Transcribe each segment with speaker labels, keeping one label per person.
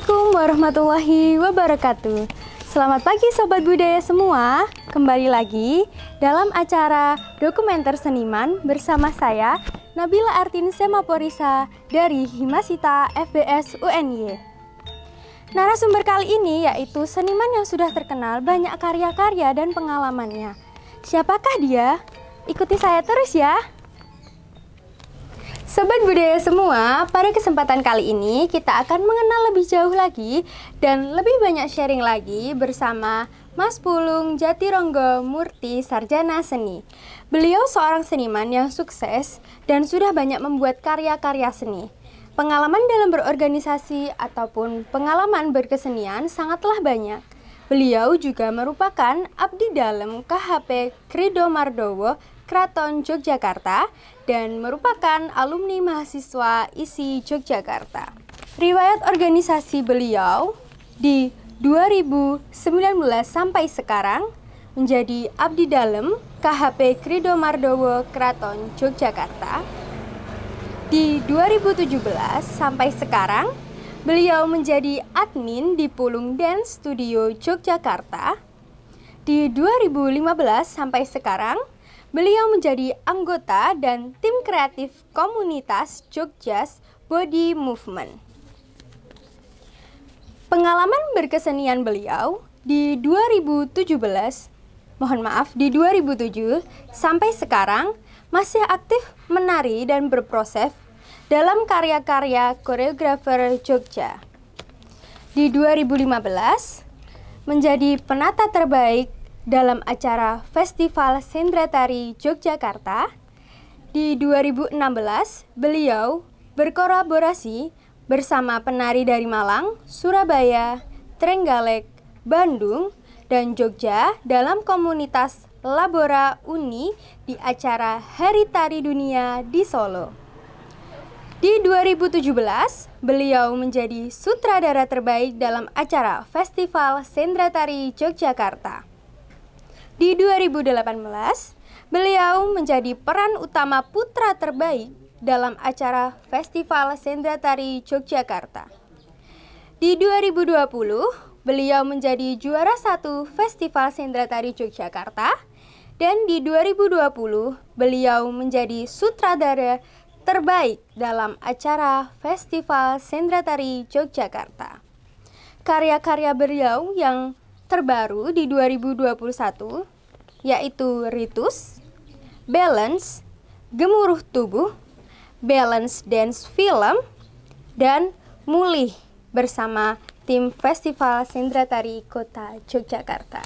Speaker 1: Assalamualaikum warahmatullahi wabarakatuh. Selamat pagi Sobat Budaya semua. Kembali lagi dalam acara Dokumenter Seniman bersama saya Nabila Artin Semaporisa dari Himasita FBS UNY. Narasumber kali ini yaitu seniman yang sudah terkenal banyak karya-karya dan pengalamannya. Siapakah dia? Ikuti saya terus ya. Sobat Budaya semua, pada kesempatan kali ini kita akan mengenal lebih jauh lagi dan lebih banyak sharing lagi bersama Mas Pulung Jatironggo Murti Sarjana Seni. Beliau seorang seniman yang sukses dan sudah banyak membuat karya-karya seni. Pengalaman dalam berorganisasi ataupun pengalaman berkesenian sangatlah banyak. Beliau juga merupakan abdi dalam KHP Krido Mardowo Kraton Yogyakarta dan merupakan alumni mahasiswa ISI Yogyakarta. Riwayat organisasi beliau di 2019 sampai sekarang menjadi abdi dalam KHP Krido Mardowo Kraton Yogyakarta. Di 2017 sampai sekarang beliau menjadi admin di Pulung Dance Studio Yogyakarta. Di 2015 sampai sekarang beliau menjadi anggota dan tim kreatif komunitas Jogjas Body Movement. Pengalaman berkesenian beliau di 2007 sampai sekarang masih aktif menari dan berproses dalam karya-karya koreografer Jogja. Di 2015 menjadi penata terbaik dalam acara Festival Sendra Tari Yogyakarta. Di 2016, beliau berkolaborasi bersama penari dari Malang, Surabaya, Trenggalek, Bandung, dan Jogja dalam komunitas Labora Uni di acara Hari Tari Dunia di Solo. Di 2017, beliau menjadi sutradara terbaik dalam acara Festival Sendra Tari Yogyakarta. Di 2018, beliau menjadi peran utama putra terbaik dalam acara Festival Sendra Tari Yogyakarta. Di 2020, beliau menjadi juara 1 Festival Sendra Tari Yogyakarta. Dan di 2020, beliau menjadi sutradara terbaik dalam acara Festival Sendra Tari Yogyakarta. Karya-karya beliau yang terbaru di 2021 yaitu Ritus, Balance, Gemuruh Tubuh, Balance Dance Film, dan Mulih bersama tim Festival Sendra Tari Kota Yogyakarta.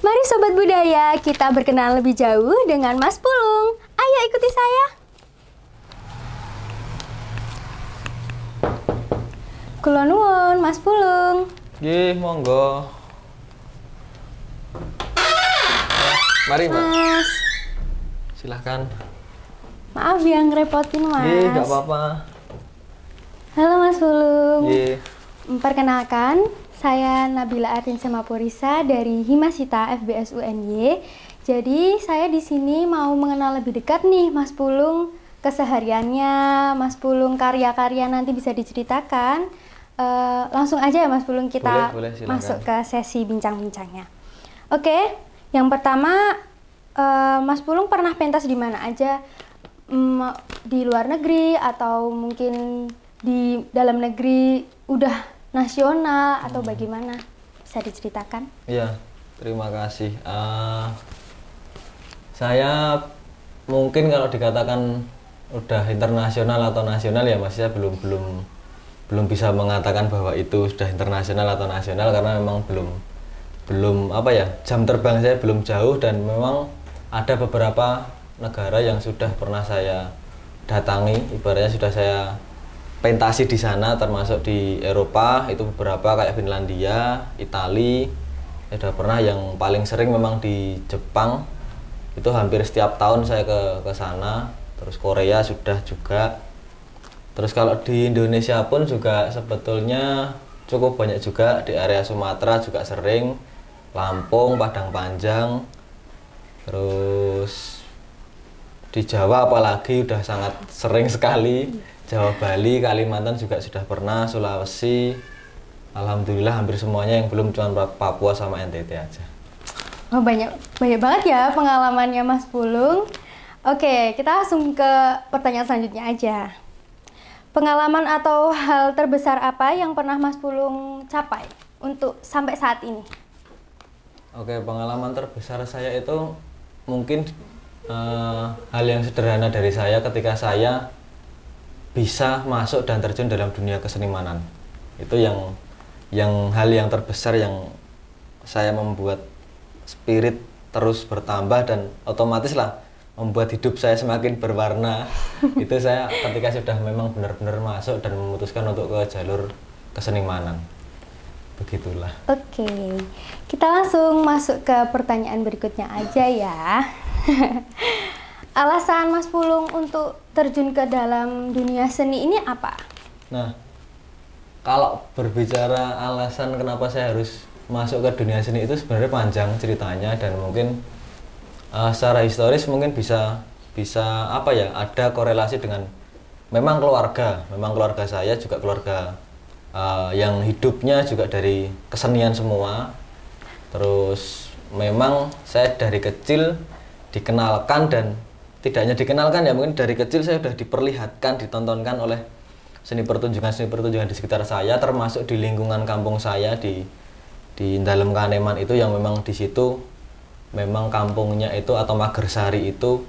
Speaker 1: Mari Sobat Budaya, kita berkenalan lebih jauh dengan Mas Pulung. Ayo ikuti saya. Kula nuwun Mas Pulung.
Speaker 2: Nggih, monggo. Mari, Mbak.
Speaker 1: Mas.
Speaker 2: Silahkan.
Speaker 1: Maaf ya ngerepotin, Mas.
Speaker 2: Nggih, nggak apa-apa.
Speaker 1: Halo Mas Pulung.
Speaker 2: Nggih.
Speaker 1: Perkenalkan, saya Nabila Artin Semaporisa dari Himasita FBS UNY. Jadi, saya di sini mau mengenal lebih dekat nih Mas Pulung, kesehariannya, Mas Pulung karya-karya nanti bisa diceritakan. Langsung aja ya Mas Pulung, kita
Speaker 2: boleh,
Speaker 1: masuk ke sesi bincang-bincangnya. Oke, yang pertama Mas Pulung pernah pentas di mana aja? Di luar negeri atau mungkin di dalam negeri, udah nasional atau bagaimana? Bisa diceritakan?
Speaker 2: Iya, terima kasih. Saya mungkin kalau dikatakan udah internasional atau nasional ya Mas, saya belum bisa mengatakan bahwa itu sudah internasional atau nasional karena memang belum apa ya, jam terbang saya belum jauh dan memang ada beberapa negara yang sudah pernah saya datangi, ibaratnya sudah saya pentasi di sana, termasuk di Eropa itu beberapa kayak Finlandia, Italia, sudah pernah. Yang paling sering memang di Jepang, itu hampir setiap tahun saya ke sana. Terus Korea sudah juga. Terus kalau di Indonesia pun juga sebetulnya cukup banyak juga, di area Sumatera juga sering, Lampung, Padang Panjang, terus di Jawa apalagi udah sangat sering sekali, Jawa, Bali, Kalimantan juga sudah pernah, Sulawesi, alhamdulillah hampir semuanya, yang belum cuma Papua sama NTT aja.
Speaker 1: Oh, banyak banget ya pengalamannya Mas Pulung. Oke, kita langsung ke pertanyaan selanjutnya aja. Pengalaman atau hal terbesar apa yang pernah Mas Pulung capai untuk sampai saat ini?
Speaker 2: Oke, pengalaman terbesar saya itu mungkin hal yang sederhana dari saya ketika saya bisa masuk dan terjun dalam dunia kesenimanan. Itu yang hal yang terbesar yang saya membuat spirit terus bertambah dan otomatis lah membuat hidup saya semakin berwarna. Itu saya ketika sudah memang benar-benar masuk dan memutuskan untuk ke jalur kesenimanan. Begitulah.
Speaker 1: Oke, kita langsung masuk ke pertanyaan berikutnya aja ya. Alasan Mas Pulung untuk terjun ke dalam dunia seni ini apa?
Speaker 2: Nah, kalau berbicara alasan kenapa saya harus masuk ke dunia seni itu sebenarnya panjang ceritanya, dan mungkin secara historis mungkin bisa apa ya, ada korelasi dengan memang keluarga saya juga keluarga yang hidupnya juga dari kesenian semua. Terus memang saya dari kecil dikenalkan, dan tidak hanya dikenalkan ya, mungkin dari kecil saya sudah diperlihatkan, ditontonkan oleh seni pertunjukan di sekitar saya, termasuk di lingkungan kampung saya di Dalem Kaneman itu, yang memang di situ memang kampungnya itu atau Magersari itu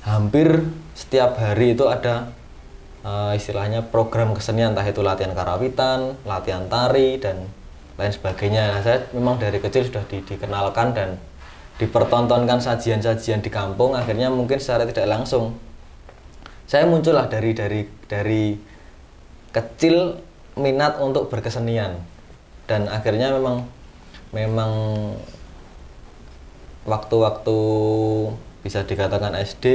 Speaker 2: hampir setiap hari itu ada istilahnya program kesenian, entah itu latihan karawitan, latihan tari dan lain sebagainya. Nah, saya memang dari kecil sudah dikenalkan dan dipertontonkan sajian-sajian di kampung. Akhirnya mungkin secara tidak langsung saya muncullah dari kecil minat untuk berkesenian, dan akhirnya memang waktu-waktu bisa dikatakan SD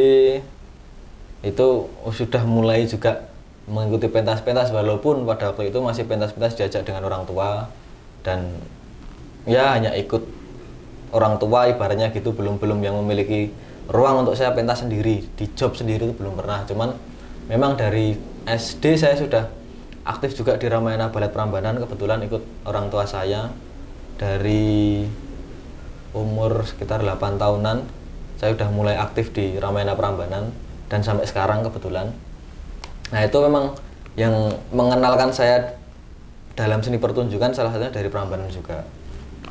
Speaker 2: itu sudah mulai juga mengikuti pentas-pentas, walaupun pada waktu itu masih pentas-pentas diajak dengan orang tua, dan ya hanya ikut orang tua ibaratnya gitu, belum yang memiliki ruang untuk saya pentas sendiri, di job sendiri itu belum pernah. Cuman memang dari SD saya sudah aktif juga di Ramayana Balet Prambanan, kebetulan ikut orang tua saya. Dari umur sekitar 8 tahunan saya sudah mulai aktif di Ramayana Prambanan, dan sampai sekarang kebetulan. Nah, itu memang yang mengenalkan saya dalam seni pertunjukan salah satunya dari Prambanan juga,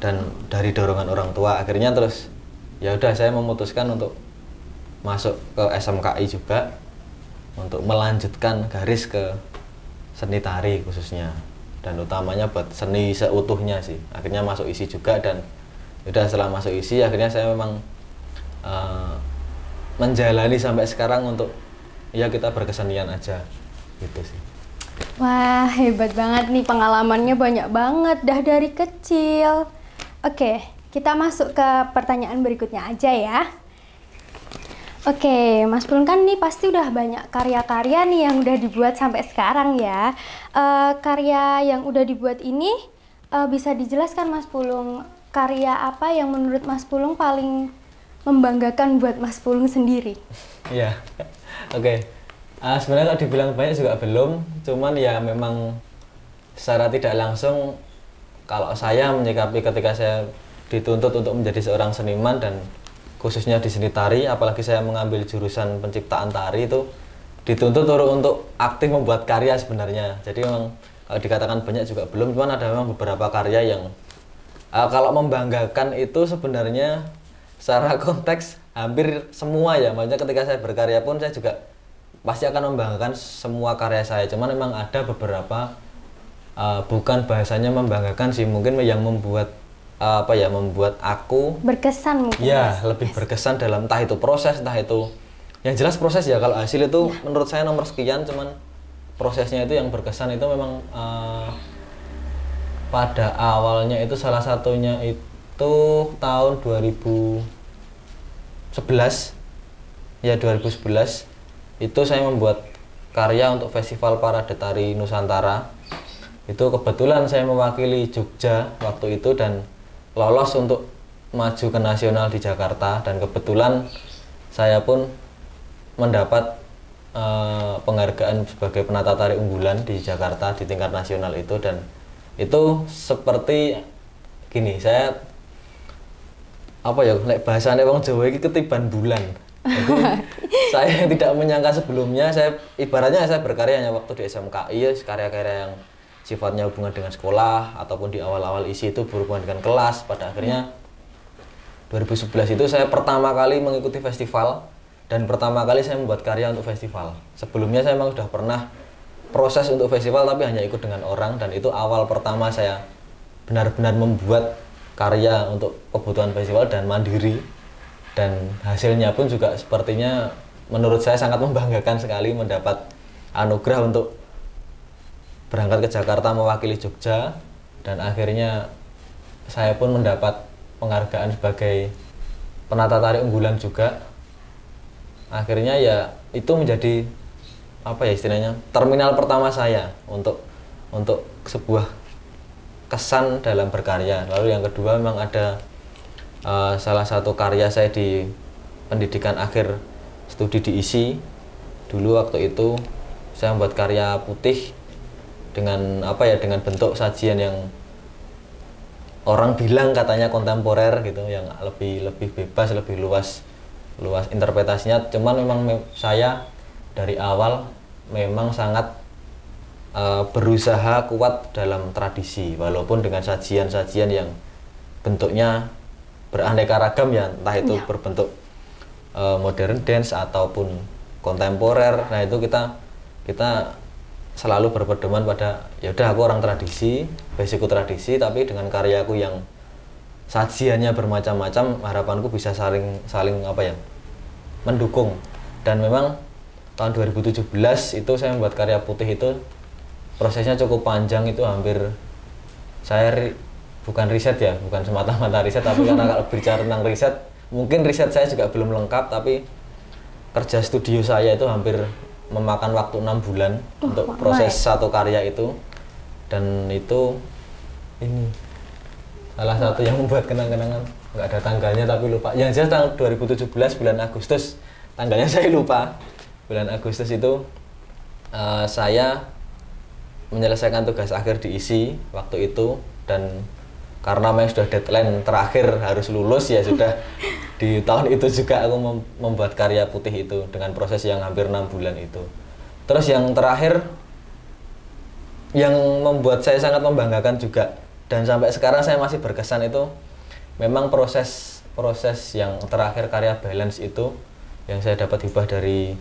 Speaker 2: dan dari dorongan orang tua. Akhirnya terus ya udah saya memutuskan untuk masuk ke SMKI juga untuk melanjutkan garis ke seni tari khususnya, dan utamanya buat seni seutuhnya sih. Akhirnya masuk isi juga, dan udah setelah masuk isi akhirnya saya memang menjalani sampai sekarang untuk ya kita berkesenian aja gitu sih.
Speaker 1: Wah, hebat banget nih, pengalamannya banyak banget dah dari kecil. Oke, kita masuk ke pertanyaan berikutnya aja ya. Oke, Mas Pulung kan nih pasti udah banyak karya-karya nih yang udah dibuat sampai sekarang ya. Karya yang udah dibuat ini bisa dijelaskan Mas Pulung, karya apa yang menurut Mas Pulung paling membanggakan buat Mas Pulung sendiri?
Speaker 2: Iya, oke. Sebenarnya kalau dibilang banyak juga belum, cuman ya memang secara tidak langsung kalau saya menyikapi ketika saya dituntut untuk menjadi seorang seniman, dan khususnya di seni tari, apalagi saya mengambil jurusan penciptaan tari, itu dituntut untuk aktif membuat karya sebenarnya. Jadi memang kalau dikatakan banyak juga belum, cuman ada memang beberapa karya yang kalau membanggakan itu sebenarnya secara konteks hampir semua ya. Maksudnya ketika saya berkarya pun saya juga pasti akan membanggakan semua karya saya. Cuman memang ada beberapa bukan bahasanya membanggakan sih, mungkin yang membuat membuat aku
Speaker 1: berkesan mungkin.
Speaker 2: Ya, lebih berkesan dalam entah itu proses, entah itu yang jelas proses ya. Kalau hasil itu menurut saya nomor sekian, cuman prosesnya itu yang berkesan. Itu memang pada awalnya itu salah satunya itu tahun 2011 ya, 2011 itu saya membuat karya untuk Festival Parade Tari Nusantara. Itu kebetulan saya mewakili Jogja waktu itu dan lolos untuk maju ke nasional di Jakarta, dan kebetulan saya pun mendapat penghargaan sebagai penata tari unggulan di Jakarta di tingkat nasional itu. Dan Itu seperti gini, saya apa ya, bahasanya wong Jawa ini ketiban bulan. Jadi saya tidak menyangka sebelumnya, saya ibaratnya saya berkarya hanya waktu di SMKI, ya, karya-karya yang sifatnya hubungan dengan sekolah ataupun di awal-awal isi itu berhubungan dengan kelas. Pada akhirnya 2011 itu saya pertama kali mengikuti festival dan pertama kali saya membuat karya untuk festival. Sebelumnya saya memang sudah pernah proses untuk festival tapi hanya ikut dengan orang, dan itu awal pertama saya benar-benar membuat karya untuk kebutuhan festival dan mandiri. Dan hasilnya pun juga sepertinya menurut saya sangat membanggakan sekali, mendapat anugerah untuk berangkat ke Jakarta mewakili Jogja, dan akhirnya saya pun mendapat penghargaan sebagai penata tari unggulan juga. Akhirnya ya itu menjadi apa ya istilahnya, terminal pertama saya untuk sebuah kesan dalam berkarya. Lalu yang kedua memang ada salah satu karya saya di pendidikan akhir studi di ISI. Dulu waktu itu saya membuat karya putih dengan apa ya, dengan bentuk sajian yang orang bilang katanya kontemporer gitu, yang lebih bebas, lebih luas interpretasinya. Cuman memang saya dari awal memang sangat berusaha kuat dalam tradisi, walaupun dengan sajian-sajian yang bentuknya beraneka ragam ya, entah itu berbentuk modern dance ataupun kontemporer. Nah itu kita selalu berpedoman pada ya udah, aku orang tradisi, basicku tradisi, tapi dengan karyaku yang sajiannya bermacam-macam, harapanku bisa saling apa ya, mendukung. Dan memang tahun 2017 itu saya membuat karya putih itu prosesnya cukup panjang, itu hampir saya bukan riset ya, bukan semata-mata riset, tapi karena kalau bicara tentang riset, mungkin riset saya juga belum lengkap, tapi kerja studio saya itu hampir memakan waktu 6 bulan untuk proses satu karya itu. Dan itu ini salah satu yang membuat kenang-kenangan, nggak ada tanggalnya tapi lupa. Yang jelas tahun 2017 bulan Agustus, tanggalnya saya lupa. Bulan Agustus itu saya menyelesaikan tugas akhir di ISI waktu itu, dan karena memang sudah deadline terakhir harus lulus, ya sudah di tahun itu juga aku membuat karya putih itu dengan proses yang hampir 6 bulan itu. Terus yang terakhir yang membuat saya sangat membanggakan juga dan sampai sekarang saya masih berkesan, itu memang proses yang terakhir karya balance itu yang saya dapat hibah dari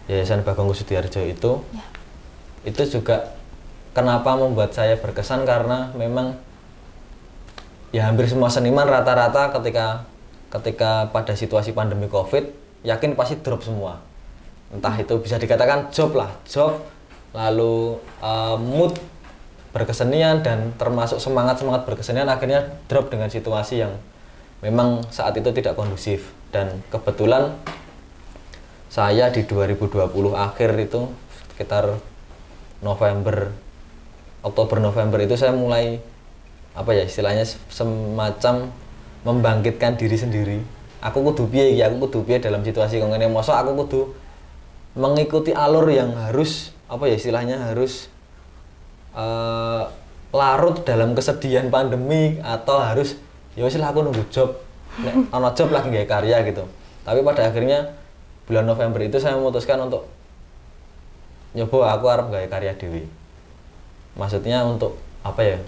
Speaker 2: Yayasan Bagong Kussudiardja itu. Itu juga kenapa membuat saya berkesan, karena memang ya hampir semua seniman rata-rata ketika pada situasi pandemi Covid, yakin pasti drop semua. Entah itu bisa dikatakan job, lalu mood berkesenian dan termasuk semangat berkesenian akhirnya drop dengan situasi yang memang saat itu tidak kondusif. Dan kebetulan saya di 2020 akhir itu sekitar Oktober-November itu saya mulai apa ya istilahnya, semacam membangkitkan diri sendiri. Aku kudu piye dalam situasi kaya ngene, mosok aku kudu mengikuti alur yang harus apa ya istilahnya, harus larut dalam kesedihan pandemi, atau harus ya wis lah aku nunggu job, nek ana job lagi gawe karya gitu. Tapi pada akhirnya bulan November itu saya memutuskan untuk nyoba aku arep gawe karya dewe. Maksudnya untuk apa ya,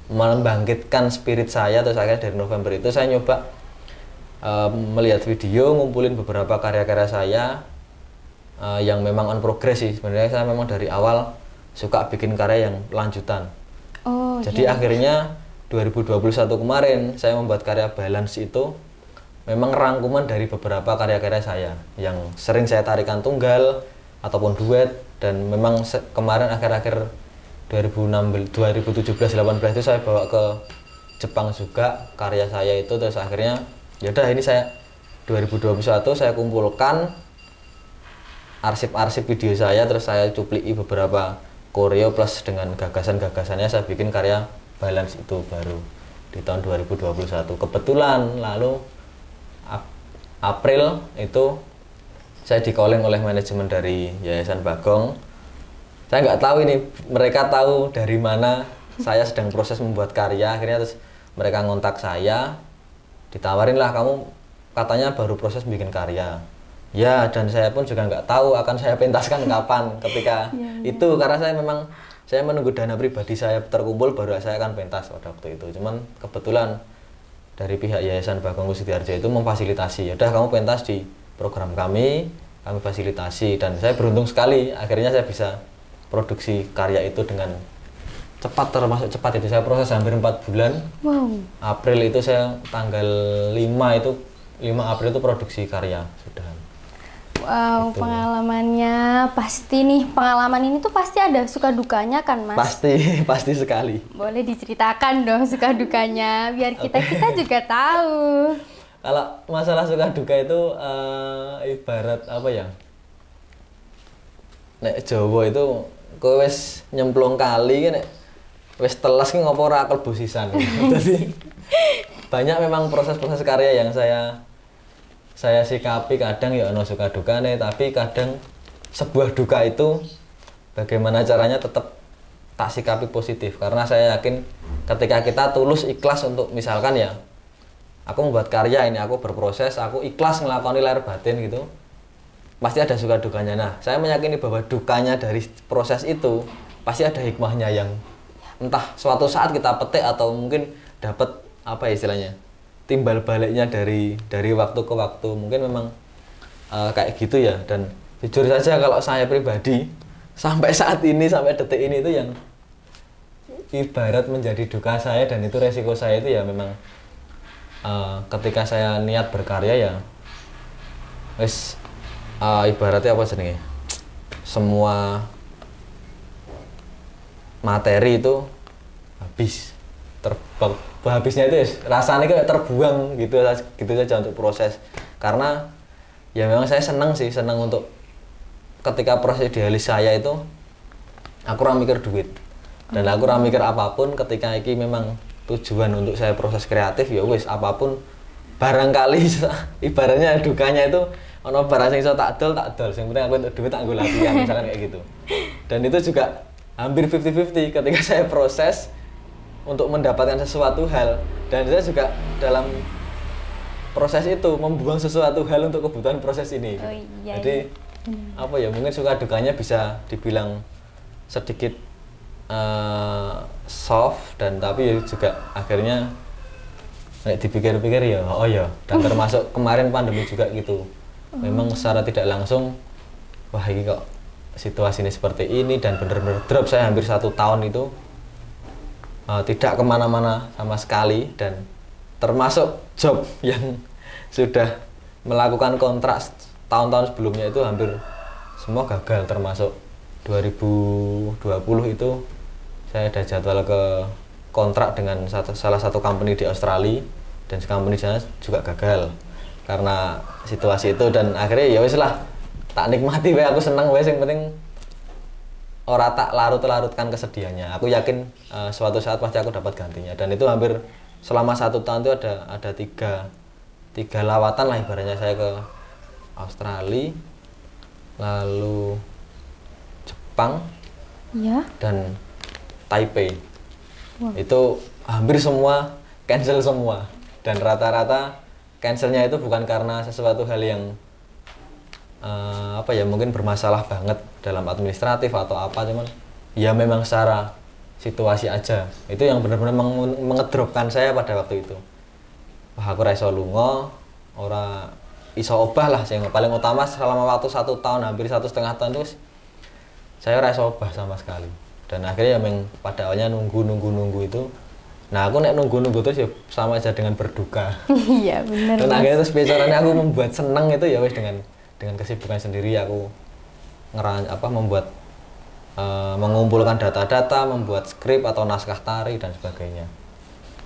Speaker 2: membangkitkan spirit saya. Terus akhirnya dari November itu saya nyoba melihat video, ngumpulin beberapa karya-karya saya yang memang on progress sih. Sebenarnya saya memang dari awal suka bikin karya yang lanjutan. Jadi akhirnya 2021 kemarin saya membuat karya balance itu memang rangkuman dari beberapa karya-karya saya yang sering saya tarikan tunggal ataupun duet. Dan memang kemarin akhir-akhir 2017-18 itu saya bawa ke Jepang juga karya saya itu. Terus akhirnya yaudah, ini saya 2021 saya kumpulkan arsip-arsip video saya, terus saya cupliki beberapa koreo plus dengan gagasan-gagasannya saya bikin karya balance itu baru di tahun 2021. Kebetulan lalu April itu saya di-calling oleh manajemen dari Yayasan Bagong. Saya nggak tahu ini mereka tahu dari mana saya sedang proses membuat karya, akhirnya terus mereka ngontak saya, ditawarin lah, kamu katanya baru proses bikin karya. Ya, dan saya pun juga nggak tahu akan saya pentaskan kapan ketika itu, karena saya menunggu dana pribadi saya terkumpul baru saya akan pentas pada waktu itu. Cuman kebetulan dari pihak Yayasan Bagong Kussudiharjo itu memfasilitasi, ya udah kamu pentas di program kami fasilitasi, dan saya beruntung sekali akhirnya saya bisa produksi karya itu dengan cepat, termasuk cepat itu saya proses hampir 4 bulan. April itu saya tanggal 5 April itu produksi karya sudah.
Speaker 1: Wow, gitu. Pengalamannya pasti nih, pengalaman ini tuh pasti ada suka dukanya kan Mas?
Speaker 2: Pasti sekali.
Speaker 1: Boleh diceritakan dong suka dukanya biar kita juga tahu.
Speaker 2: Kalau masalah suka duka itu ibarat apa ya? Nek Jawa itu kowe wis nyemplung kali nek wis teles ki ngopo ora klebu sisan. Jadi banyak memang proses-proses karya yang saya sikapi, kadang ya ono suka dukane, tapi kadang sebuah duka itu bagaimana caranya tetap tak sikapi positif, karena saya yakin ketika kita tulus ikhlas untuk misalkan ya aku membuat karya ini, aku berproses, aku ikhlas ngelakoni lahir batin gitu, pasti ada suka dukanya. Nah, saya meyakini bahwa dukanya dari proses itu pasti ada hikmahnya yang entah suatu saat kita petik atau mungkin dapat apa ya istilahnya, timbal baliknya dari waktu ke waktu, mungkin memang kayak gitu ya. Dan jujur saja kalau saya pribadi sampai saat ini, sampai detik ini itu yang ibarat menjadi duka saya, dan itu resiko saya itu ya memang ketika saya niat berkarya ya wis ibaratnya apa jenenge, semua materi itu habis, habisnya itu ya, rasanya kayak terbuang gitu saja untuk proses. Karena ya memang saya senang untuk ketika proses idealis saya itu aku kurang mikir duit dan aku kurang mikir apapun. Ketika ini memang tujuan untuk saya proses kreatif ya wis, apapun barangkali ibaratnya dukanya itu ono barang sing iso tak dol, sing penting aku untuk duit tak nggo latihan misalkan kayak gitu. Dan itu juga hampir 50-50 ketika saya proses untuk mendapatkan sesuatu hal, dan saya juga dalam proses itu membuang sesuatu hal untuk kebutuhan proses ini. Jadi apa ya, mungkin suka dukanya bisa dibilang sedikit soft, dan tapi juga akhirnya dipikir-pikir ya oh ya, dan termasuk kemarin pandemi juga gitu. Memang secara tidak langsung wah ini kok situasi ini seperti ini, dan benar-benar drop. Saya hampir 1 tahun itu tidak kemana-mana sama sekali, dan termasuk job yang sudah melakukan kontrak tahun-tahun sebelumnya itu hampir semua gagal, termasuk 2020 itu saya ada jadwal ke kontrak dengan salah satu company di Australia, dan company sana juga gagal karena situasi itu. Dan akhirnya ya wis lah, tak nikmati wae, aku senang wae, yang penting ora tak larut-larutkan kesedihannya. Aku yakin suatu saat pasti aku dapat gantinya. Dan itu hampir selama 1 tahun itu ada tiga lawatan lah ibaratnya, saya ke Australia, lalu Jepang, dan Taipei. Itu hampir semua cancel semua, dan rata-rata cancelnya itu bukan karena sesuatu hal yang apa ya, mungkin bermasalah banget dalam administratif atau apa, cuman ya memang secara situasi aja. Itu yang benar-benar mengedropkan saya pada waktu itu. Wah, aku ra iso lunga, ora iso obah lah, sing paling utama selama waktu 1 tahun, hampir 1,5 tahun itu saya ora iso obah sama sekali. Dan akhirnya ya pada awalnya nunggu itu. Nah, aku nek nunggu terus ya sama aja dengan berduka.
Speaker 1: Iya, benar.
Speaker 2: Dan akhirnya terus bicaranya aku membuat seneng itu ya wis dengan kesibukan sendiri, aku membuat mengumpulkan data-data, membuat skrip atau naskah tari dan sebagainya.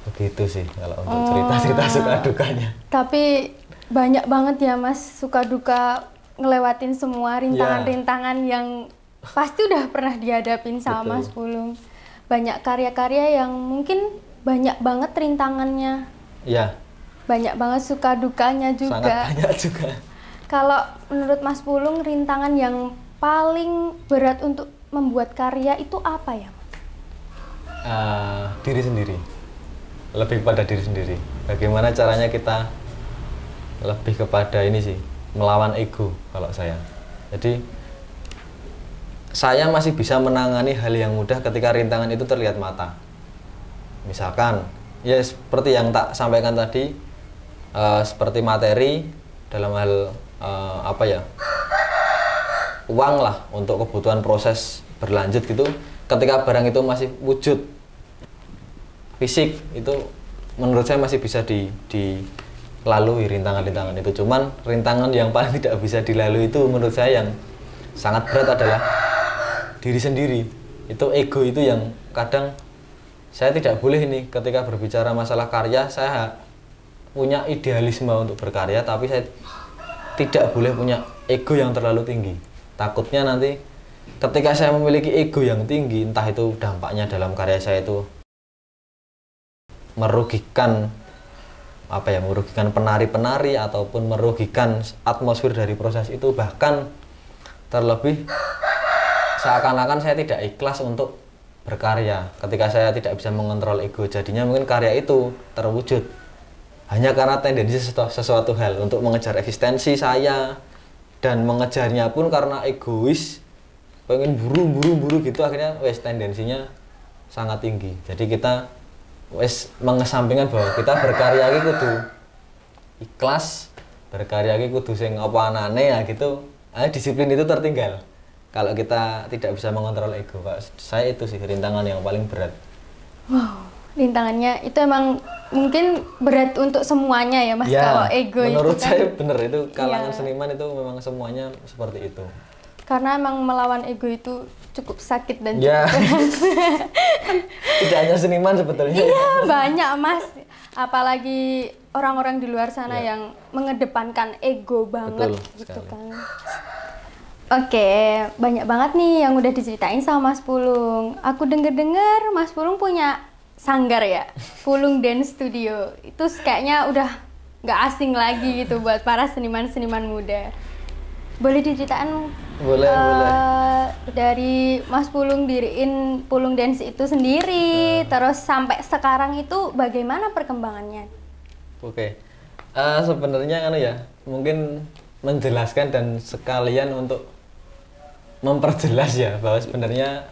Speaker 2: Begitu sih kalau untuk cerita-cerita suka dukanya. Tapi
Speaker 1: banyak banget ya Mas suka duka ngelewatin semua rintangan-rintangan yang pasti udah pernah dihadapin sama Mas Pulung. Banyak karya-karya yang mungkin banyak banget rintangannya.
Speaker 2: Iya.
Speaker 1: Banyak banget suka dukanya juga.
Speaker 2: Sangat banyak juga.
Speaker 1: Kalau menurut Mas Pulung, rintangan yang paling berat untuk membuat karya itu apa ya, Mas?
Speaker 2: diri sendiri, lebih kepada diri sendiri. Bagaimana caranya kita lebih kepada ini sih, melawan ego kalau saya. Jadi saya masih bisa menangani hal yang mudah ketika rintangan itu terlihat mata. Misalkan ya seperti yang tak sampaikan tadi, seperti materi dalam hal apa ya, uang lah untuk kebutuhan proses berlanjut gitu. Ketika barang itu masih wujud fisik, itu menurut saya masih bisa dilalui rintangan-rintangan itu. Cuman rintangan yang paling tidak bisa dilalui itu menurut saya yang sangat berat adalah diri sendiri. Itu ego itu yang kadang saya tidak boleh ini ketika berbicara masalah karya. Saya punya idealisme untuk berkarya, tapi saya tidak boleh punya ego yang terlalu tinggi. Takutnya nanti ketika saya memiliki ego yang tinggi, entah itu dampaknya dalam karya saya itu merugikan apa ya, merugikan penari-penari ataupun merugikan atmosfer dari proses itu, bahkan terlebih seakan-akan saya tidak ikhlas untuk berkarya ketika saya tidak bisa mengontrol ego. Jadinya mungkin karya itu terwujud hanya karena tendensi sesuatu hal untuk mengejar eksistensi saya, dan mengejarnya pun karena egois, pengen buru-buru gitu, akhirnya wes tendensinya sangat tinggi. Jadi kita wes mengesampingkan bahwa kita berkarya iki kudu ikhlas, berkarya iki kudu sing apa anane ya gitu. Disiplin itu tertinggal kalau kita tidak bisa mengontrol ego, Pak. Saya itu sih rintangan yang paling berat.
Speaker 1: Wow, rintangannya itu emang mungkin berat untuk semuanya ya Mas,
Speaker 2: ya,
Speaker 1: kalau ego
Speaker 2: menurut
Speaker 1: itu kan,
Speaker 2: saya bener itu kalangan
Speaker 1: ya,
Speaker 2: seniman itu memang semuanya seperti itu.
Speaker 1: karena emang melawan ego itu cukup sakit dan
Speaker 2: Ya.
Speaker 1: cukup berat.
Speaker 2: Tidak hanya seniman sebetulnya.
Speaker 1: Iya, banyak Mas. Apalagi orang-orang di luar sana
Speaker 2: Ya,
Speaker 1: yang mengedepankan ego banget.
Speaker 2: betul
Speaker 1: gitu
Speaker 2: sekali.
Speaker 1: kan. Oke, banyak banget nih yang udah diceritain sama Mas Pulung. Aku denger-dengar Mas Pulung punya sanggar ya, Pulung Dance Studio. Itu kayaknya udah nggak asing lagi gitu buat para seniman-seniman muda. Boleh diceritain
Speaker 2: Boleh.
Speaker 1: dari Mas Pulung diriin Pulung Dance itu sendiri, terus sampai sekarang itu bagaimana perkembangannya?
Speaker 2: Oke. Sebenarnya ya, mungkin menjelaskan dan sekalian untuk memperjelas ya, bahwa sebenarnya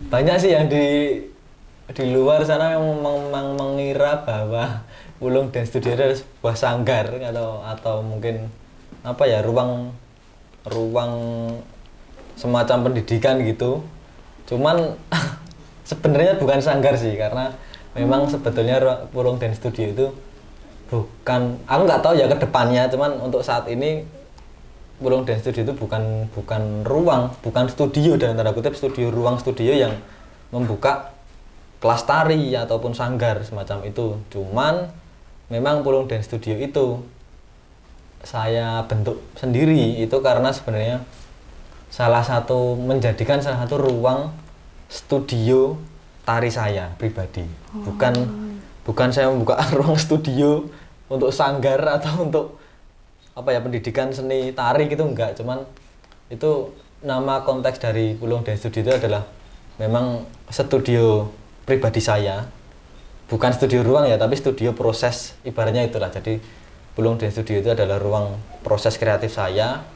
Speaker 2: banyak sih yang di luar sana yang mengira bahwa Pulung Dance Studio itu adalah sebuah sanggar atau mungkin apa ya, ruang semacam pendidikan gitu. Cuman sebenarnya bukan sanggar sih, karena memang sebetulnya Pulung Dance Studio itu bukan, aku nggak tahu ya ke depannya, cuman untuk saat ini Pulung Dance Studio itu bukan ruang, bukan studio dalam tanda kutip, ruang studio yang membuka kelas tari ataupun sanggar semacam itu. Cuman memang Pulung Dance Studio itu saya bentuk sendiri itu karena sebenarnya menjadikan salah satu ruang studio tari saya pribadi. Bukan saya membuka ruang studio untuk sanggar atau untuk apa ya, pendidikan seni tari gitu, enggak. Cuman itu nama konteks dari Pulung Dance Studio itu adalah memang studio pribadi saya, bukan studio ruang ya, tapi studio proses, ibaratnya itulah. Jadi Pulung Dance Studio itu adalah ruang proses kreatif saya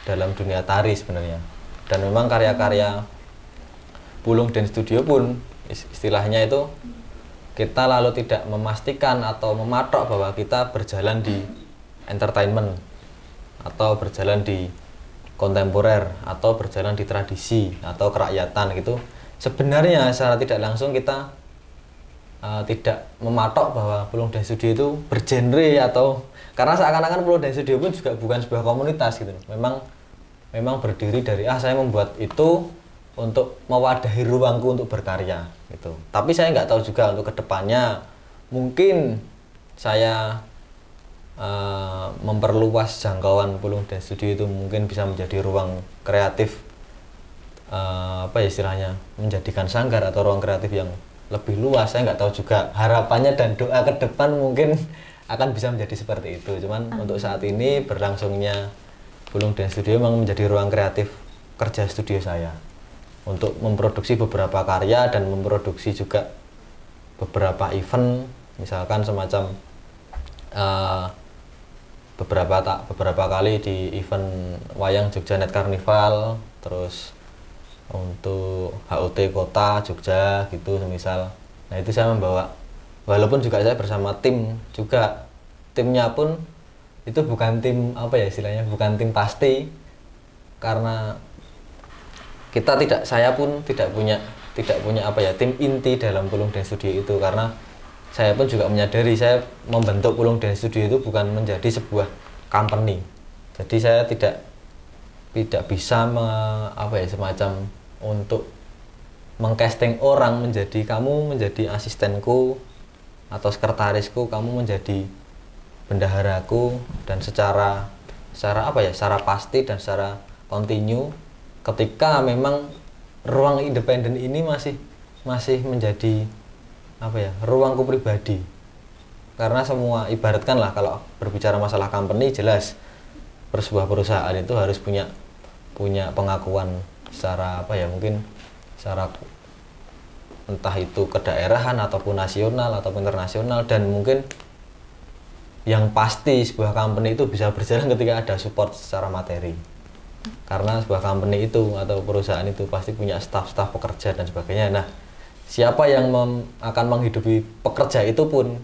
Speaker 2: dalam dunia tari sebenarnya. Dan memang karya-karya Pulung Dance Studio pun istilahnya itu kita lalu tidak memastikan atau mematok bahwa kita berjalan di entertainment atau berjalan di kontemporer atau berjalan di tradisi atau kerakyatan gitu. Sebenarnya secara tidak langsung kita tidak mematok bahwa Pulung Dance Studio itu bergenre, atau karena seakan-akan Pulung Dance Studio pun juga bukan sebuah komunitas gitu. Memang berdiri dari saya membuat itu untuk mewadahi ruangku untuk berkarya gitu. Tapi saya nggak tahu juga untuk kedepannya, mungkin saya memperluas jangkauan Pulung Dance Studio itu mungkin bisa menjadi ruang kreatif, apa ya istilahnya, menjadikan sanggar atau ruang kreatif yang lebih luas. Saya nggak tahu juga, harapannya dan doa ke depan mungkin akan bisa menjadi seperti itu. Cuman untuk saat ini berlangsungnya Pulung Dance Studio memang menjadi ruang kreatif kerja studio saya. untuk memproduksi beberapa karya dan memproduksi juga beberapa event, misalkan semacam beberapa kali di event wayang Jogja Net Carnival, terus untuk HUT Kota Jogja gitu misal. Nah itu saya membawa, walaupun juga saya bersama tim juga, timnya pun itu bukan tim apa ya istilahnya, bukan tim pasti, karena saya pun tidak punya apa ya tim inti dalam Pulung Dance Studio itu, karena saya pun juga menyadari saya membentuk Pulung Dance Studio itu bukan menjadi sebuah company. Jadi saya tidak bisa semacam untuk mengcasting orang menjadi kamu menjadi asistenku atau sekretarisku, kamu menjadi bendaharaku, dan secara pasti dan secara kontinu ketika memang ruang independen ini masih menjadi ruangku pribadi. Karena semua, ibaratkan lah kalau berbicara masalah company, jelas sebuah perusahaan itu harus punya pengakuan secara mungkin secara entah itu kedaerahan ataupun nasional ataupun internasional, dan mungkin yang pasti sebuah company itu bisa berjalan ketika ada support secara materi. Karena sebuah company itu atau perusahaan itu pasti punya staf-staf pekerja dan sebagainya. Nah, siapa yang akan menghidupi pekerja itu pun,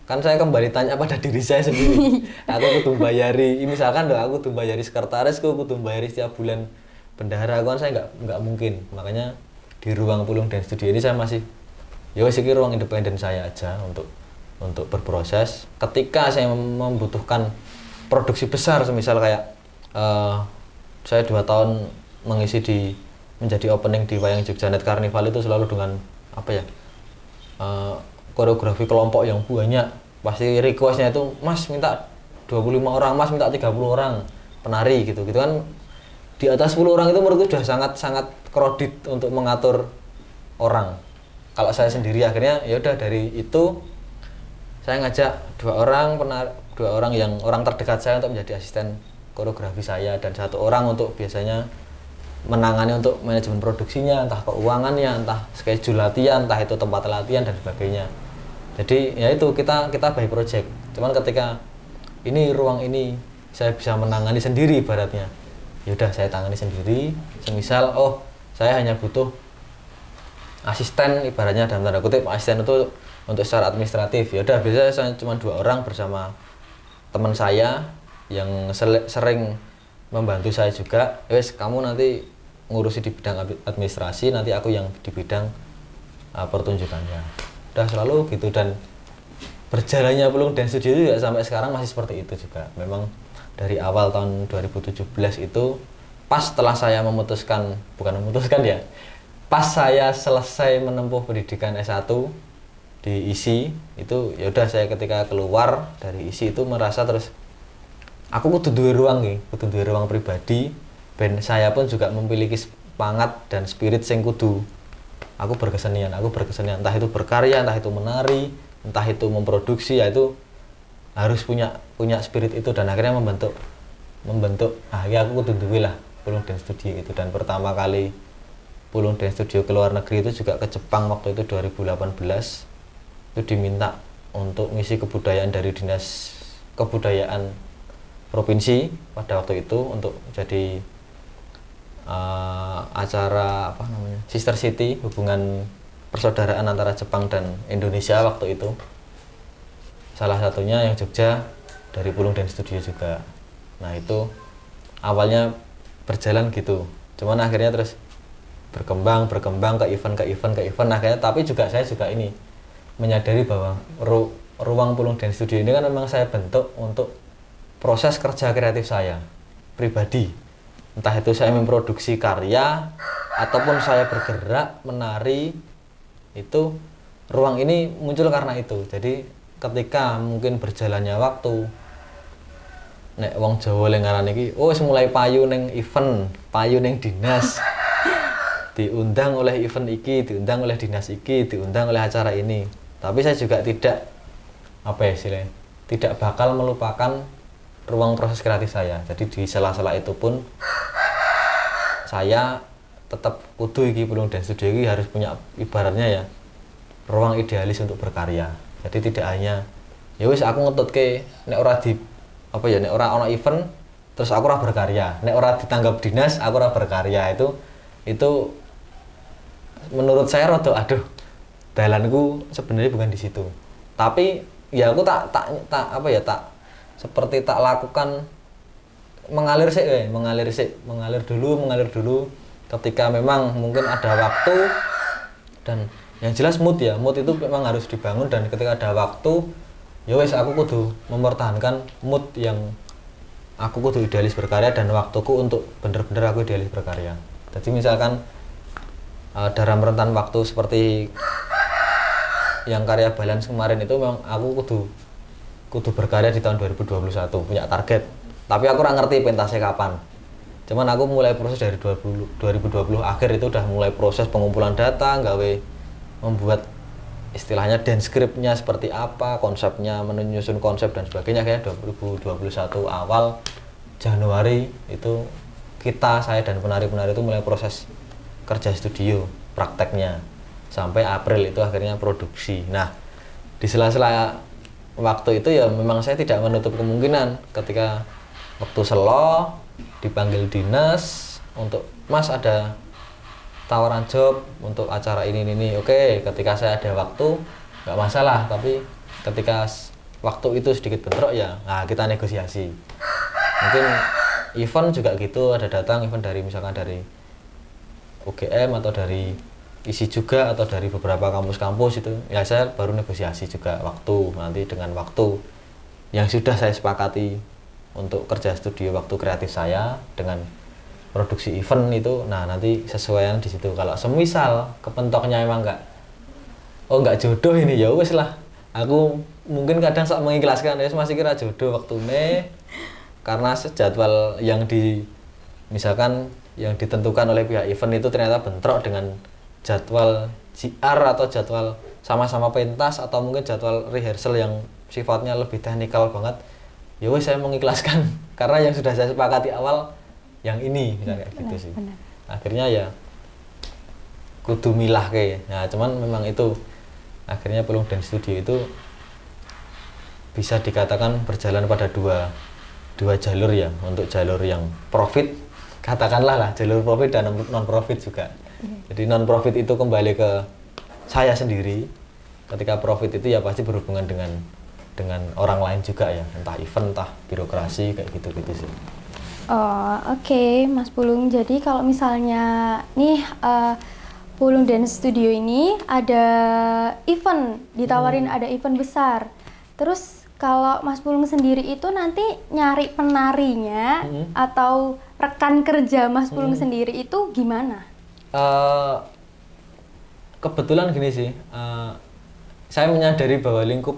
Speaker 2: kan saya kembali tanya pada diri saya sendiri. Aku kudu bayari, misalkan aku kudu bayari sekretarisku, kudu bayari setiap bulan bendahara, kan saya nggak mungkin. Makanya di ruang Pulung Dance Studio ini saya masih ruang independen saya aja untuk berproses. Ketika saya membutuhkan produksi besar, semisal kayak saya 2 tahun menjadi opening di wayang Jogja Net Carnival, itu selalu dengan koreografi kelompok yang banyak. Pasti requestnya itu, Mas minta 25 orang, Mas minta 30 orang penari gitu kan. Di atas 10 orang itu menurutku sudah sangat kredit untuk mengatur orang. Kalau saya sendiri akhirnya ya udah, dari itu saya ngajak 2 orang yang orang terdekat saya untuk menjadi asisten koreografi saya, dan 1 orang untuk biasanya menangani untuk manajemen produksinya, entah keuangannya, entah schedule latihan, entah itu tempat latihan dan sebagainya. Jadi ya itu kita by project. Cuman ketika ruang ini saya bisa menangani sendiri ibaratnya, ya udah saya tangani sendiri. Semisal saya hanya butuh asisten, ibaratnya dalam tanda kutip asisten itu untuk secara administratif, ya udah biasanya saya cuma 2 orang bersama teman saya yang sering membantu saya juga. Wes, kamu nanti ngurusi di bidang administrasi, nanti aku yang di bidang pertunjukannya. Udah selalu gitu, dan berjalannya Pulung Dance Studio juga sampai sekarang masih seperti itu juga. Memang dari awal tahun 2017 itu, pas setelah saya pas saya selesai menempuh pendidikan S1 di ISI itu, ya udah saya ketika keluar dari ISI itu merasa terus aku kudu duwe ruang pribadi, ben saya pun juga memiliki semangat dan spirit sing kudu aku berkesenian, entah itu berkarya, entah itu menari, entah itu memproduksi, yaitu harus punya spirit itu. Dan akhirnya membentuk ya aku kudu duwe lah Pulung Dance Studio itu. Dan pertama kali Pulung Dance Studio ke luar negeri itu juga ke Jepang waktu itu 2018. Itu diminta untuk ngisi kebudayaan dari Dinas Kebudayaan Provinsi pada waktu itu, untuk jadi acara Sister City, hubungan persaudaraan antara Jepang dan Indonesia waktu itu. Salah satunya yang Jogja dari Pulung Dance Studio juga. Nah itu awalnya berjalan gitu, cuman akhirnya terus berkembang ke event akhirnya. Tapi saya juga ini menyadari bahwa ruang Pulung Dance Studio ini kan memang saya bentuk untuk proses kerja kreatif saya pribadi, entah itu saya memproduksi karya ataupun saya bergerak menari. Itu ruang ini muncul karena itu. Jadi ketika mungkin berjalannya waktu, nek wong Jawa lengaran iki mulai payu ning event, payu ning dinas, diundang oleh event iki, diundang oleh dinas iki, diundang oleh acara ini. Tapi saya juga tidak tidak bakal melupakan ruang proses kreatif saya. Jadi di sela-sela itu pun saya tetap kudu iki Pulung Dance Studio iki harus punya ibaratnya ya ruang idealis untuk berkarya. Jadi tidak hanya ya wis aku ngetutke nek ora di apa ya nek ora ono event terus aku ora berkarya, nek ora ditanggap dinas aku ora berkarya. Itu menurut saya rada aduh dalanku sebenarnya bukan di situ. Tapi ya aku tak seperti tak lakukan mengalir dulu ketika memang mungkin ada waktu. Dan yang jelas mood itu memang harus dibangun, dan ketika ada waktu ya wes aku kudu mempertahankan mood yang aku kudu idealis berkarya dan waktuku untuk bener-bener aku idealis berkarya. Jadi misalkan dalam rentan waktu seperti yang karya balance kemarin itu memang aku kudu berkarya di tahun 2021, punya target. Tapi aku ora ngerti pentasnya kapan. Cuman aku mulai proses dari 2020 akhir itu udah mulai proses pengumpulan data, membuat istilahnya dance script-nya seperti apa, konsepnya, menyusun konsep dan sebagainya. Kayak 2021 awal Januari itu saya dan penari-penari itu mulai proses kerja studio, prakteknya. Sampai April itu akhirnya produksi. Nah, di sela-sela waktu itu ya memang saya tidak menutup kemungkinan ketika waktu selo dipanggil dinas untuk Mas ada tawaran job untuk acara ini. Oke, ketika saya ada waktu nggak masalah, tapi ketika waktu itu sedikit bentrok ya kita negosiasi. Mungkin event juga gitu, ada datang event dari misalkan dari UGM atau dari isi juga atau dari beberapa kampus-kampus itu ya saya baru negosiasi juga waktu, nanti dengan waktu yang sudah saya sepakati untuk kerja studio waktu kreatif saya dengan produksi event itu, nah nanti sesuaian di situ. Kalau semisal kepentoknya emang nggak jodoh ini ya wes lah, aku mungkin kadang sok mengikhlaskan ya masih kira jodoh waktunya karena jadwal yang misalkan yang ditentukan oleh pihak event itu ternyata bentrok dengan jadwal JR atau jadwal sama-sama pentas atau mungkin jadwal rehearsal yang sifatnya lebih teknikal banget. Ya wes saya mengikhlaskan karena yang sudah saya sepakati awal yang ini misalnya kayak gitu sih. Benar. Akhirnya ya kudu milah kayak. Nah, cuman memang itu akhirnya Pulung Dance Studio itu bisa dikatakan berjalan pada dua jalur ya. Untuk jalur yang profit katakanlah lah jalur profit dan non profit juga. Jadi non profit itu kembali ke saya sendiri. Ketika profit itu ya pasti berhubungan dengan orang lain juga ya, entah event, entah birokrasi kayak gitu sih.
Speaker 1: Oh, oke, Mas Pulung. Jadi kalau misalnya nih Pulung Dance Studio ini ada event, ditawarin ada event besar. Terus kalau Mas Pulung sendiri itu nanti nyari penarinya atau rekan kerja Mas Pulung sendiri itu gimana?
Speaker 2: Kebetulan gini sih, saya menyadari bahwa lingkup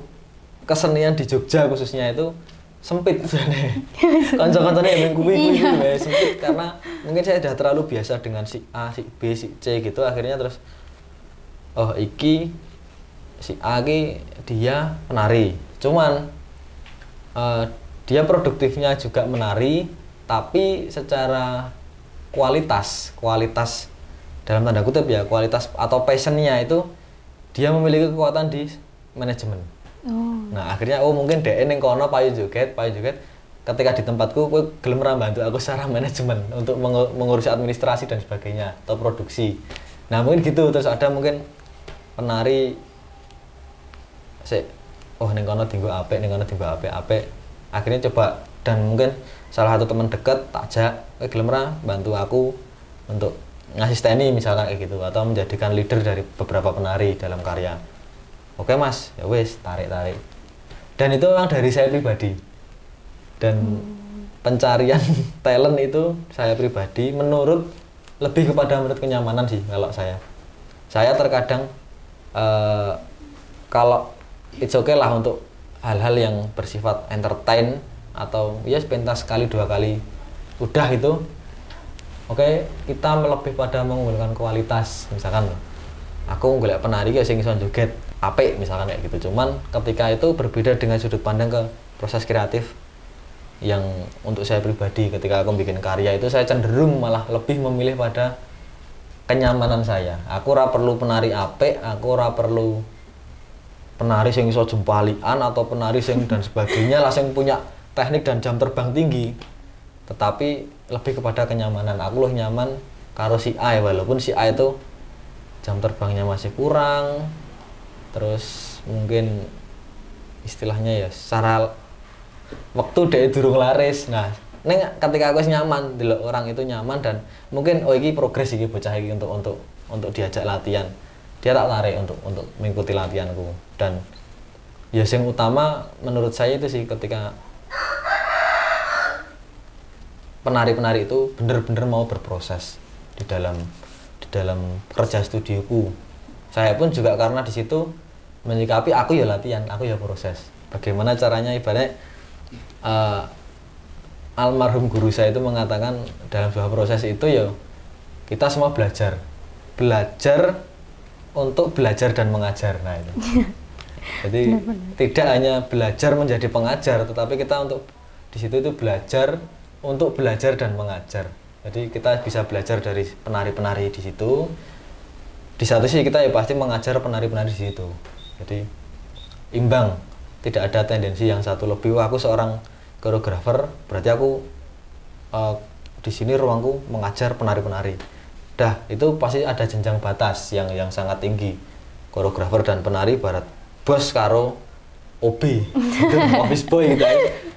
Speaker 2: kesenian di Jogja khususnya itu sempit sebenarnya. Kanca-kancane yang kuwi sempit karena mungkin saya sudah terlalu biasa dengan si A, si B, si C gitu. Akhirnya terus iki si A ki dia penari. Cuman dia produktifnya juga menari, tapi secara kualitas dalam tanda kutip ya, kualitas atau passionnya itu dia memiliki kekuatan di manajemen. Nah akhirnya mungkin DE ning kono payu joget ketika di tempatku kowe gelem ra bantu aku secara manajemen untuk mengurusi administrasi dan sebagainya atau produksi. Nah mungkin gitu. Terus ada mungkin penari ning kono dienggo apik, akhirnya coba, dan mungkin salah satu teman dekat tak ajak, kowe gelem ra bantu aku untuk ngasisteni misalkan kayak gitu, atau menjadikan leader dari beberapa penari dalam karya. Oke Mas, ya wes tarik. Dan itu memang dari saya pribadi. Dan pencarian talent itu saya pribadi lebih kepada menurut kenyamanan sih kalau saya. Saya terkadang kalau it's okay lah untuk hal-hal yang bersifat entertain atau ya pentas sekali 2 kali udah gitu. Oke, kita lebih pada mengunggulkan kualitas. Misalkan aku golek penari kayak sing iso joget apik misalkan kayak gitu. Cuman ketika itu berbeda dengan sudut pandang ke proses kreatif yang untuk saya pribadi ketika aku bikin karya itu saya cenderung malah lebih memilih pada kenyamanan saya. Aku ora perlu penari apik, aku ora perlu penari sing iso jempalian atau penari sing dan sebagainya lah sing punya teknik dan jam terbang tinggi. Tetapi lebih kepada kenyamanan. Aku loh nyaman karo si A, walaupun si A itu jam terbangnya masih kurang, terus mungkin istilahnya ya secara waktu dia durung laris. Nah, neng ketika aku nyaman, delok orang itu nyaman dan mungkin oh iki progres iki bocah iki untuk diajak latihan. Dia tak tarik untuk mengikuti latihanku. Dan ya yang utama menurut saya itu sih ketika penari-penari itu benar-benar mau berproses di dalam kerja studioku. Saya pun juga karena di situ menyikapi aku ya latihan, aku ya proses. Bagaimana caranya ibaratnya almarhum guru saya itu mengatakan dalam sebuah proses itu ya kita semua belajar untuk belajar dan mengajar. Nah itu. Jadi tidak hanya belajar menjadi pengajar, tetapi kita untuk di situ itu belajar untuk belajar dan mengajar. Jadi kita bisa belajar dari penari-penari di situ. Di satu sisi kita ya pasti mengajar penari-penari di situ. Jadi imbang, tidak ada tendensi yang satu lebih. Wah, aku seorang koreografer, berarti aku di sini ruangku mengajar penari-penari. Dah, itu pasti ada jenjang batas yang sangat tinggi. Koreografer dan penari barat bos karo OB, itu office boy gitu.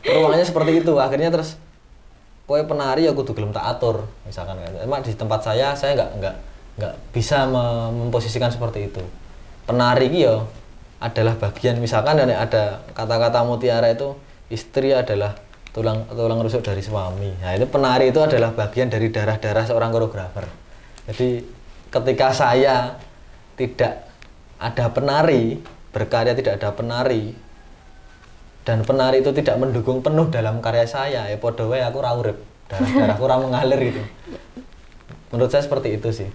Speaker 2: Ruangannya seperti itu. Akhirnya terus kowe penari ya kudu gelem tak atur misalkan kan. Emang di tempat saya nggak bisa memposisikan seperti itu. Penari iki ya adalah bagian misalkan ada kata-kata mutiara itu istri adalah tulang rusuk dari suami. Nah, itu penari itu adalah bagian dari darah-darah seorang koreografer. Jadi ketika saya tidak ada penari, berkarya tidak ada penari, dan penari itu tidak mendukung penuh dalam karya saya, ya podo wae aku ra urip, darah-darahku ra mengalir gitu. Menurut saya seperti itu sih.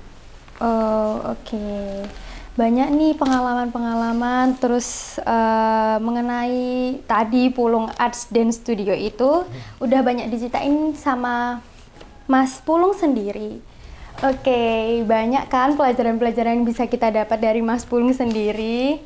Speaker 1: Oh, oke. Banyak nih pengalaman-pengalaman terus mengenai tadi Pulung Arts Dance Studio itu udah banyak diceritain sama Mas Pulung sendiri. Oke, banyak kan pelajaran-pelajaran yang bisa kita dapat dari Mas Pulung sendiri.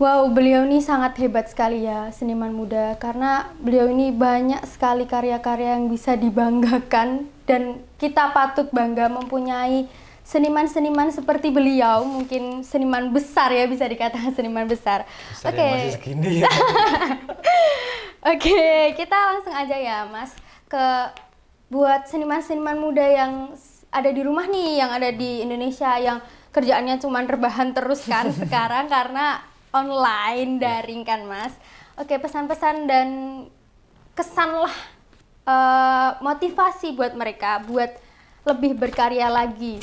Speaker 1: Wow, beliau ini sangat hebat sekali ya, seniman muda, karena beliau ini banyak sekali karya-karya yang bisa dibanggakan dan kita patut bangga mempunyai seniman-seniman seperti beliau, mungkin seniman besar ya, bisa dikatakan seniman besar.
Speaker 2: Oke. Masih segini ya.
Speaker 1: Oke, kita langsung aja ya Mas, buat seniman-seniman muda yang ada di rumah nih, yang ada di Indonesia, yang kerjaannya cuma rebahan terus kan sekarang karena online daring kan Mas. Oke, pesan-pesan dan kesanlah motivasi buat mereka buat lebih berkarya lagi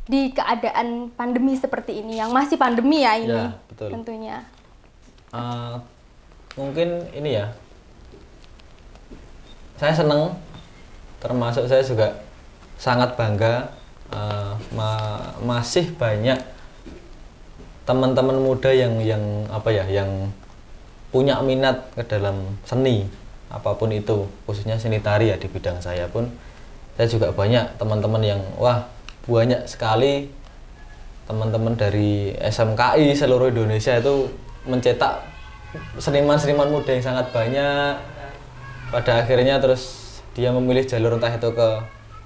Speaker 1: di keadaan pandemi seperti ini, yang masih pandemi ya ini ya, betul. Tentunya.
Speaker 2: Mungkin ini ya, saya seneng, termasuk saya juga sangat bangga masih banyak teman-teman muda yang punya minat ke dalam seni apapun itu, khususnya seni tari ya. Di bidang saya pun saya juga banyak teman-teman yang banyak sekali teman-teman dari SMKI seluruh Indonesia itu mencetak seniman-seniman muda yang sangat banyak. Pada akhirnya terus dia memilih jalur entah itu ke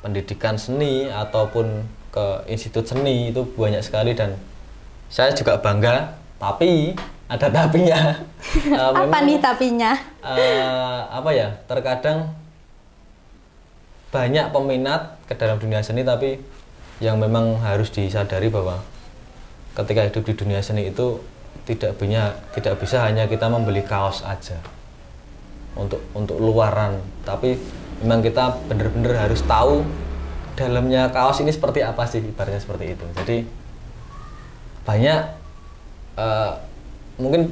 Speaker 2: pendidikan seni ataupun ke institut seni, itu banyak sekali dan saya juga bangga, tapi ada tapinya.
Speaker 1: Apa nih tapinya?
Speaker 2: Terkadang banyak peminat ke dalam dunia seni, tapi yang memang harus disadari bahwa ketika hidup di dunia seni itu tidak bisa hanya kita membeli kaos aja untuk luaran, tapi memang kita benar-benar harus tahu dalamnya kaos ini seperti apa sih, ibaratnya seperti itu. Jadi banyak mungkin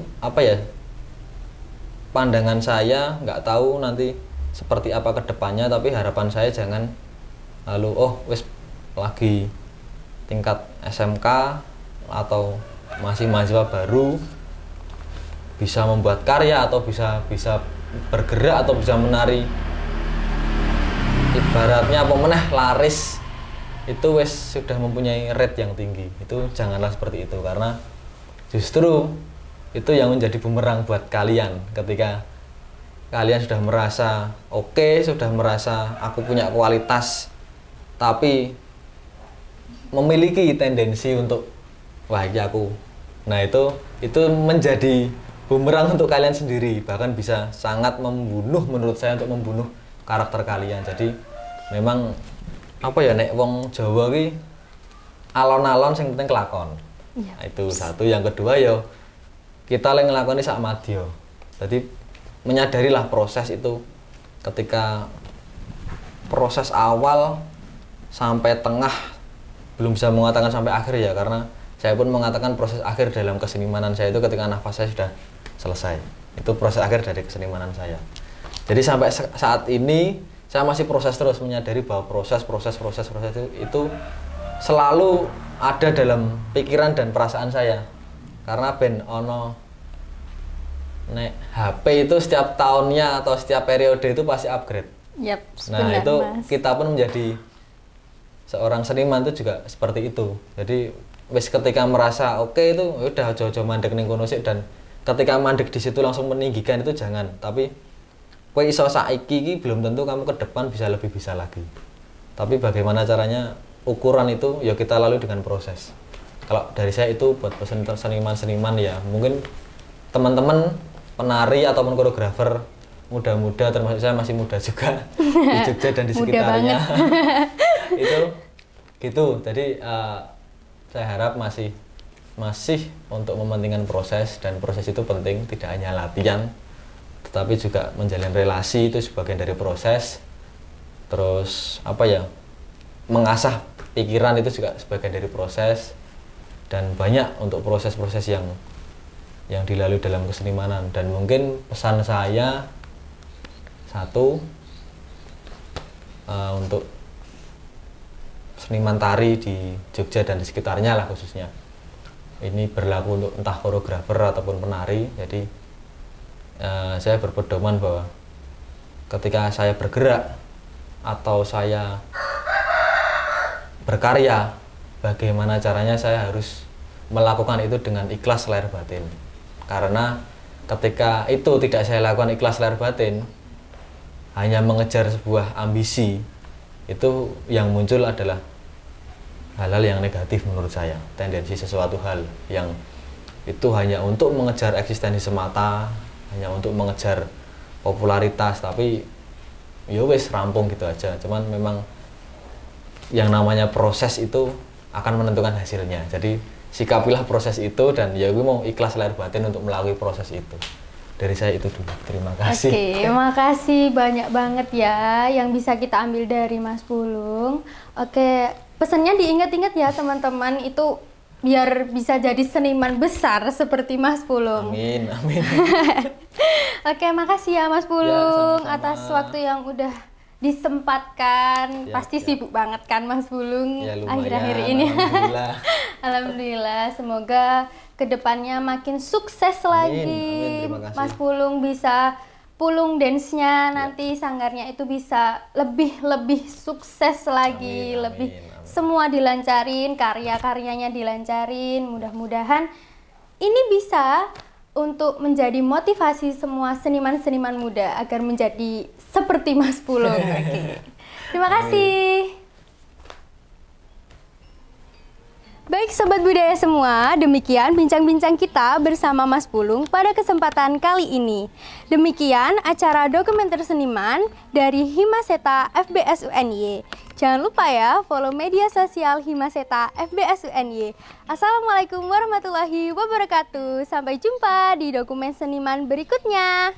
Speaker 2: pandangan saya nggak tahu nanti seperti apa kedepannya, tapi harapan saya jangan lalu wis lagi tingkat SMK atau masih mahasiswa baru bisa membuat karya atau bisa bergerak atau bisa menari, ibaratnya laris itu wes sudah mempunyai rate yang tinggi. Itu janganlah seperti itu, karena justru itu yang menjadi bumerang buat kalian ketika kalian sudah merasa oke, sudah merasa aku punya kualitas, tapi memiliki tendensi untuk wah ini aku. Nah itu menjadi bumerang untuk kalian sendiri, bahkan bisa sangat membunuh, menurut saya, untuk membunuh karakter kalian. Jadi memang apa ya, nek wong Jawa ki alon-alon sing penting kelakon. Nah, itu satu. Yang kedua ya kita lagi ngelakoni sak madya. Jadi menyadarilah proses itu, ketika proses awal sampai tengah, belum bisa mengatakan sampai akhir ya, karena saya pun mengatakan proses akhir dalam kesenimanan saya itu ketika nafas saya sudah selesai. Itu proses akhir dari kesenimanan saya. Jadi sampai saat ini saya masih proses terus, menyadari bahwa proses itu selalu ada dalam pikiran dan perasaan saya. Karena ben ono nek HP itu setiap tahunnya atau setiap periode itu pasti upgrade.
Speaker 1: Yap,
Speaker 2: nah
Speaker 1: benar,
Speaker 2: itu
Speaker 1: Mas.
Speaker 2: kita pun menjadi seorang seniman itu juga seperti itu. Jadi wis ketika merasa oke itu udah ojo-ojo mandek ning kono sik, dan ketika mandek di situ langsung meninggikan itu jangan. Tapi kowe iso saiki iki belum tentu kamu ke depan bisa lebih bisa lagi. Tapi bagaimana caranya, ukuran itu ya kita lalui dengan proses. Kalau dari saya itu buat pesan seniman-seniman ya, mungkin teman-teman penari ataupun koreografer muda-muda, termasuk saya masih muda juga di Jogja dan di sekitarnya. Itu gitu. Jadi saya harap masih untuk mementingkan proses, dan proses itu penting, tidak hanya latihan tetapi juga menjalin relasi, itu sebagian dari proses. Terus apa ya, mengasah pikiran itu juga sebagian dari proses, dan banyak untuk proses-proses yang dilalui dalam kesenimanan. Dan mungkin pesan saya satu, untuk seniman tari di Jogja dan di sekitarnya lah khususnya, ini berlaku untuk entah koreografer ataupun penari. Jadi saya berpedoman bahwa ketika saya bergerak atau saya berkarya, bagaimana caranya saya harus melakukan itu dengan ikhlas lahir batin. Karena ketika itu tidak saya lakukan ikhlas lahir batin, hanya mengejar sebuah ambisi, itu yang muncul adalah hal-hal yang negatif menurut saya. Tendensi sesuatu hal yang itu hanya untuk mengejar eksistensi semata, hanya untuk mengejar popularitas, tapi ya wis rampung gitu aja. Cuman memang yang namanya proses itu akan menentukan hasilnya. Jadi sikapilah proses itu, dan ya gue mau ikhlas lahir batin untuk melalui proses itu. Dari saya itu dulu. Terima kasih.
Speaker 1: Oke, makasih banyak banget ya yang bisa kita ambil dari Mas Pulung. Oke, pesannya diingat-ingat ya teman-teman, itu biar bisa jadi seniman besar seperti Mas Pulung.
Speaker 2: Amin, amin.
Speaker 1: Oke, makasih ya Mas Pulung
Speaker 2: sama-sama.
Speaker 1: atas waktu yang udah disempatkan.
Speaker 2: Ya,
Speaker 1: Pasti
Speaker 2: ya.
Speaker 1: sibuk banget kan Mas Pulung
Speaker 2: Ya, lumayan,
Speaker 1: akhir-akhir ini.
Speaker 2: alhamdulillah.
Speaker 1: Alhamdulillah, semoga kedepannya makin sukses lagi.
Speaker 2: amin, terima kasih.
Speaker 1: Mas Pulung bisa Pulung dance-nya nanti sanggarnya itu bisa lebih sukses lagi,
Speaker 2: Amin,
Speaker 1: lebih
Speaker 2: amin.
Speaker 1: semua dilancarin, karya-karyanya dilancarin. Mudah-mudahan ini bisa untuk menjadi motivasi semua seniman-seniman muda agar menjadi seperti Mas Pulung. Oke. Terima kasih. Baik Sobat Budaya semua, demikian bincang-bincang kita bersama Mas Pulung pada kesempatan kali ini. Demikian acara dokumenter seniman dari Himaseta FBS UNY. Jangan lupa ya follow media sosial Himaseta FBS UNY. Assalamualaikum warahmatullahi wabarakatuh. Sampai jumpa di dokumen seniman berikutnya.